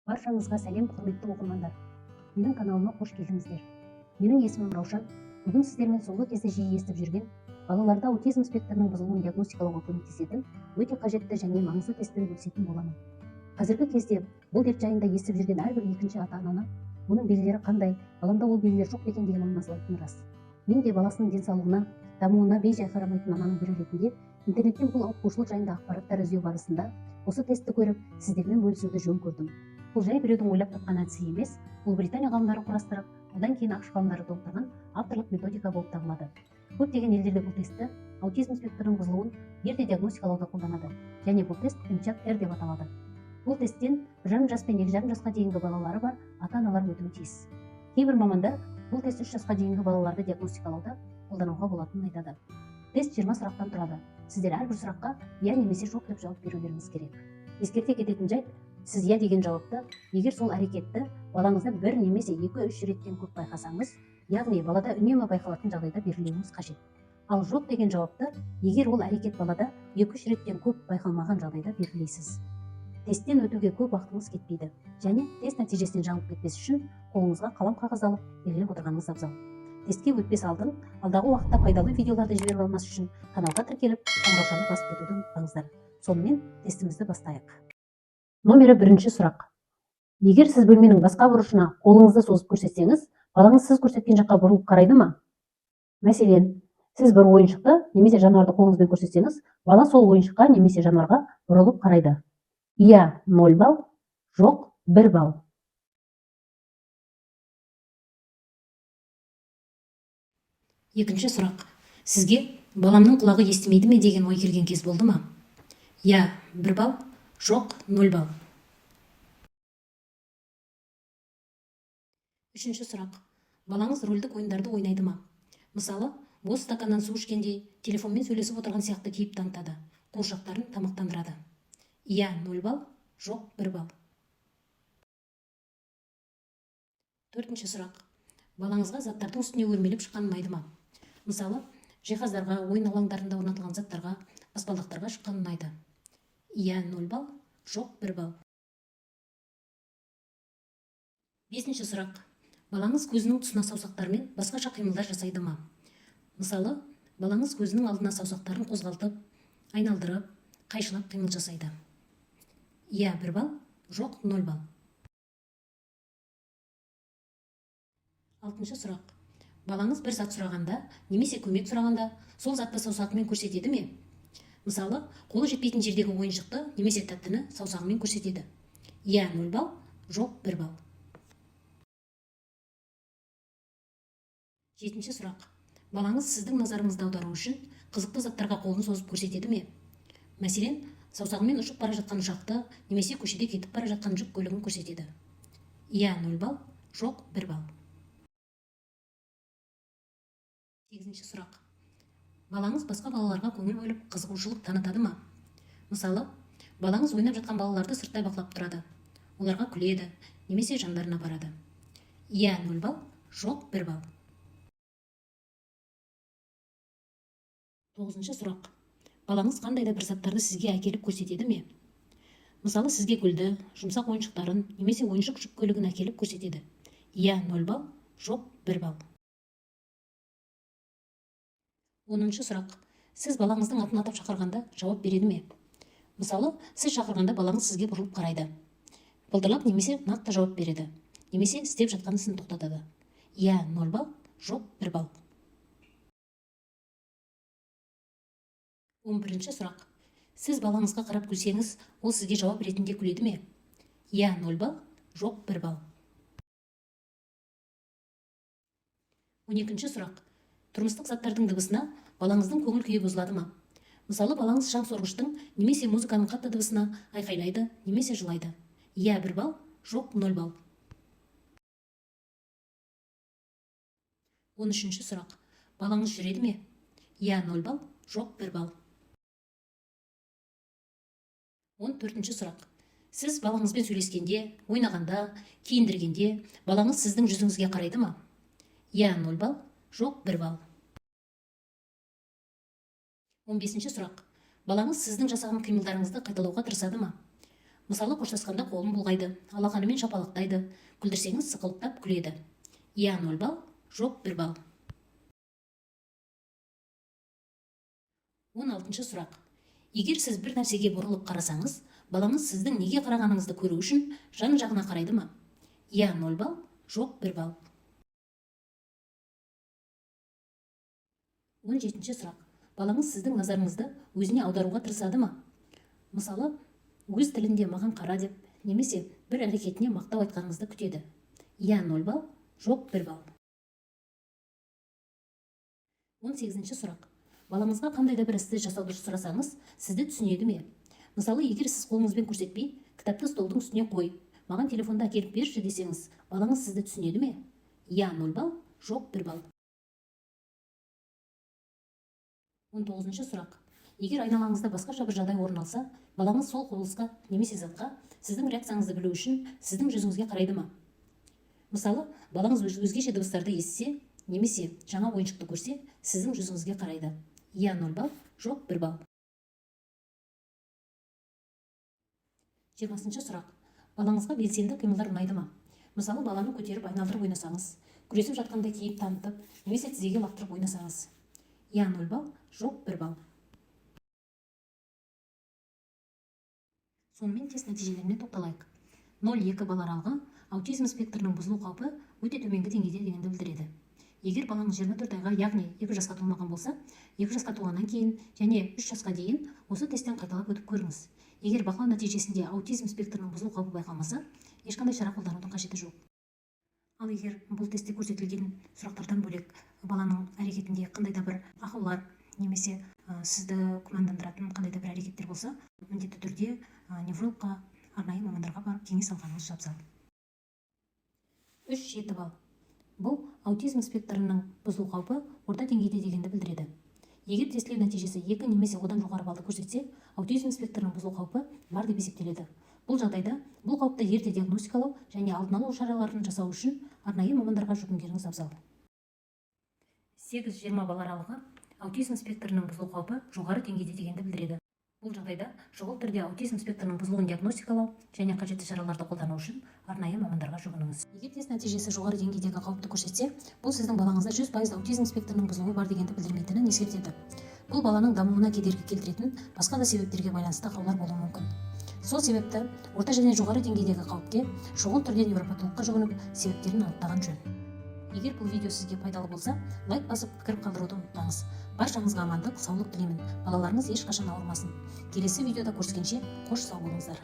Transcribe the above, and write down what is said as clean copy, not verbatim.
Баршаңызға сәлем, құрметті оқырмандар. Менің каналыма қош келдіңіздер. Менің есімім Раушан. Бүгін сіздермен соңғы кезде жиі естіп жүрген балаларда аутизм спектрінің бұзылуын диагностикалауға көмектесетін өте қажетті және маңызды тестпен бөлісетін боламын. Қазіргі кезде бұл дерт жайында естіп жүрген әрбір екінші ата-ананы оның белгілері қандай, баламда ол белгілер жоқ екен деген ой мазалайтыны рас. Мен де баласының денсаулығына, дамуына бей-жай қарамайтын ананың бірі ретінде интернеттен бұл ауытқушылық жайында ақпараттар іздеу барысында осы тестті көріп, сіздермен бөлісуді жөн көрдім. Бұл жай біреудің ойлап тапқан әдісі емес, бұл Британия ғалымдары құрастырып, одан кейін ақш ғалымдары толықтырған авторлық методика болып табылады. Көптеген елдерде бұл тестті аутизм спектрінің бұзылуын ерте диагностикалауда қолданады, және бұл тест МЧАТ-Р деп аталады. Бұл тесттен 1,5 жас пен 2,5 жасқа дейінгі балалары бар ата-аналар өтуі тиіс. Кейбір мамандар бұл тест 3 жасқа дейінгі балаларды диагностикалауда қолдануға болатынын айтады. Тест 20 сұрақтан тұрады. Сіздер әрбір сұраққа иә немесе жоқ деп жауап берулеріңіз керек. Ескерте кететін жайт, сіз иә деген жауапты, егер сол әрекетті балаңызда 1 немесе 2-3 реттен көп байқасаңыз, яғни балада үнемі байқалатын жағдайда берілуіңіз қажет. Ал жоқ деген жауапты, егер ол әрекет балада 2-3 реттен көп байқалмаған жағдайда берілесіз. Тесттен өтуге көп уақытыңыз кетпейді, және тест нәтижесінен жаңылып кетпес үшін қолыңызға қалам қағаз алып белгілеп отырғаныңыз абзал. Тестке өтпес алдын, алдағы уақытта пайдалы видеоларды жіберіп алмас үшін каналға тіркеліп, қоңыраушаны басып кетуді ұмытпаңыздар. Сонымен тестімізді бастайық. Номері 1-ші сұрақ. Егер сіз бөлменің басқа бұрышына қолыңызды созып көрсетсеңіз, балаңыз сіз көрсеткен жаққа бұрылып қарайды ма? Мәселен, сіз бір ойыншықты немесе жануарды қолыңызбен көрсетсеңіз, бала сол ойыншыққа немесе жануарға бұрылып қарайды. Иә 0 балл, жоқ 1 балл. Екінші сұрақ. Сізге баламның құлағы естімейді ме деген ой келген кез болды ма? Иә 1 балл, жоқ 0 балл. Үшінші сұрақ. Балаңыз рөлдік ойындарды ойнайды ма? Мысалы, бос стаканнан су ішкенде, телефонмен сөйлесіп отырған сияқты кейіп танытады, қуыршақтарын тамақтандырады. Иә 0 балл, жоқ 1 балл. Төртінші сұрақ. Балаңызға заттардың үстіне өрмелеп шыққан ұнайды ма? Мысалы, жиһаздарға, ойын алаңдарында орнатылған заттарға, баспалдақтарға шыққан ұнайды. Иә 0 балл, жоқ 1 балл. Бесінші сұрақ. Балаңыз көзінің тұсына саусақтармен басқаша қимылдар жасайды ма? Мысалы, балаңыз көзінің алдына саусақтарын қозғалтып, айналдырып, қайшылап қимыл жасайды. Иә 1 балл, жоқ 0 балл. Алтыншы сұрақ. Балаңыз бір зат сұрағанда, немесе көмек сұрағанда, сол затты саусағымен көрсетеді ме? Мысалы, қолы жетпейтін жердегі ойыншықты немесе тәттіні саусағымен көрсетеді. Иә 0 балл, жоқ 1 балл. Жетінші сұрақ. Балаңыз сіздің назарыңызды аудару үшін қызықты заттарға қолын созып көрсетеді ме? Мәселен, саусағымен ұшып бара жатқан ұшақты немесе көшеде кетіп бара жатқан жүк көлігін көрсетеді. Иә 0 балл, жоқ 1 балл. Сегізінші сұрақ. Балаңыз басқа балаларға көңіл бөліп қызығушылық танытады ма? Мысалы, балаңыз ойнап жатқан балаларды сырттай бақылап тұрады, оларға күледі, немесе жандарына барады. Иә 0 балл, жоқ 1 балл. Тоғызыншы сұрақ. Балаңыз қандай да бір заттарды сізге әкеліп көрсетеді ме? Мысалы, сізге гүлді, жұмсақ ойыншықтарын, немесе ойыншық жүк көлігін әкеліп көрсетеді. Иә 0 балл, жоқ 1 балл. 10-шы сұрақ. Сіз балаңыздың атын атап шақырғанда жауап береді ме? Мысалы, сіз шақырғанда балаңыз сізге бұрылып қарайды, былдырлап немесе нақты жауап береді, немесе істеп жатқан ісін тоқтатады. Иә 0 балл, жоқ 1 балл. 11-ші сұрақ. Сіз балаңызға қарап күлсеңіз, ол сізге жауап ретінде күледі ме? Иә 0 балл, жоқ 1 балл. 12-ші сұрақ. Тұрмыстық заттардың дыбысына балаңыздың көңіл күйі бұзылады ма? Мысалы, балаңыз шаң сорғыштың немесе музыканың қатты дыбысына айқайлайды, немесе жылайды. Иә 1 балл, жоқ 0 балл. 13-ші сұрақ. Балаңыз жүреді ме? Иә 0 балл, жоқ 1 балл. 14-ші сұрақ. Сіз балаңызбен сөйлескенде, ойнағанда, киіндіргенде, балаңыз сіздің жүзіңізге қарайды ма? Иә 0 балл, жоқ 1 балл. 15-ші сұрақ. Балаңыз сіздің жасаған қимылдарыңызды қайталауға тырысады ма? Мысалы, қоштасқанда қолын бұлғайды, алақанымен шапалақтайды, күлдірсеңіз сықылықтап күледі. Иә 0 балл, жоқ 1 балл. 16 сұрақ. Егер сіз бір нәрсеге бұрылып қарасаңыз, балаңыз сіздің неге қарағаныңызды көру үшін жан-жағына қарайды ма? Иә 0 балл, жоқ 1 балл. 17 сұрақ. Балаңыз сіздің назарыңызды өзіне аударуға тырысады ма? Мысалы, өз тілінде маған қара деп, немесе бір әрекетіне мақтау айтқаныңызды күтеді. Иә 0 балл, жоқ 1 балл. 18 сұрақ. Балаңызға қандай да бір істі жасауды сұрасаңыз, сізді түсінеді ме? Мысалы, егер сіз қолыңызбен көрсетпей, кітапты столдың үстіне қой, маған телефонды әкеліп берші десеңіз, балаңыз сізді түсінеді ме? Иә 0 балл, жоқ 1 балл. 19 сұрақ. Егер айналаңызда басқаша бір жағдай орын алса, балаңыз сол құбылысқа немесе затқа сіздің реакцияңызды білу үшін сіздің жүзіңізге қарайды ма? Мысалы, балаңыз өзгеше дыбыстарды естісе, немесе жаңа ойыншықты көрсе, сіздің жүзіңізге қарайды. Иә 0 балл, жоқ 1 балл. 20 сұрақ. Балаңызға белсенді қимылдар ұнайды ма? Мысалы, баланы көтеріп айналдырып ойнасаңыз, күресіп жатқандай кейіп танытып, немесе тізеге лақтырып ойнасаңыз. Иә 0 балл, жоқ 1 балл. Сонымен тест нәтижелеріне тоқталайық. 0-2 балл аралығы аутизм спектрінің бұзылу қаупі өте төменгі деңгейде дегенді білдіреді. Егер балаңыз 24 айға, яғни 2 жасқа толмаған болса, 2 жасқа толғаннан кейін және 3 жасқа дейін осы тесттен қайталап өтіп көріңіз. Егер бақылау нәтижесінде аутизм спектрінің бұзылу қаупі байқалмаса, ешқандай шара қолданудың қажеті жоқ. Ал егер бұл тестте көрсетілген сұрақтардан бөлек баланың әрекетінде қандай да бір ақаулар немесе сізді күмәндандыратын қандай да бір әрекеттер болса, міндетті түрде неврологқа, арнайы мамандарға барып кеңес алғаныңыз абзал. 3-7 балл. Бұл аутизм спектрінің бұзылу қаупі орта деңгейде дегенді білдіреді. Егер тестілеу нәтижесі 2 немесе одан жоғары баллды көрсетсе, аутизм спектрінің бұзылу қаупі бар деп есептеледі. Бұл жағдайда бұл қауіпті ерте диагностикалау және алдын алу шараларын жасау үшін арнайы мамандарға жүгінгеніңіз абзал. 8-20 балл аралығы аутизм спектрінің бұзылу қаупі жоғары деңгейде дегенді білдіреді. Бұл жағдайда шұғыл түрде аутизм спектрінің бұзылуын диагностикалау және қажетті шараларды қолдану үшін арнайы мамандарға жүгініңіз. Егер тест нәтижесі жоғары деңгейдегі қауіпті көрсетсе, бұл сіздің балаңызда 100% аутизм спектрінің бұзылуы бар дегенді білдірмейтінін ескертеді. Бұл баланың дамуына кедергі келтіретін басқа да себептерге байланысты ақаулар болуы мүмкін. Сол себепті орта және жоғары деңгейдегі қауіпке шұғыл түрде невропатологқа жүгініп, себептерін анықтаған жөн. Егер бұл видео сізге пайдалы болса, лайк басып пікір қалдыруды ұмытпаңыз. Баршаңызға амандық, саулық тілеймін. Балаларыңыз ешқашан ауырмасын. Келесі видеода көріскенше қош сау болыңыздар.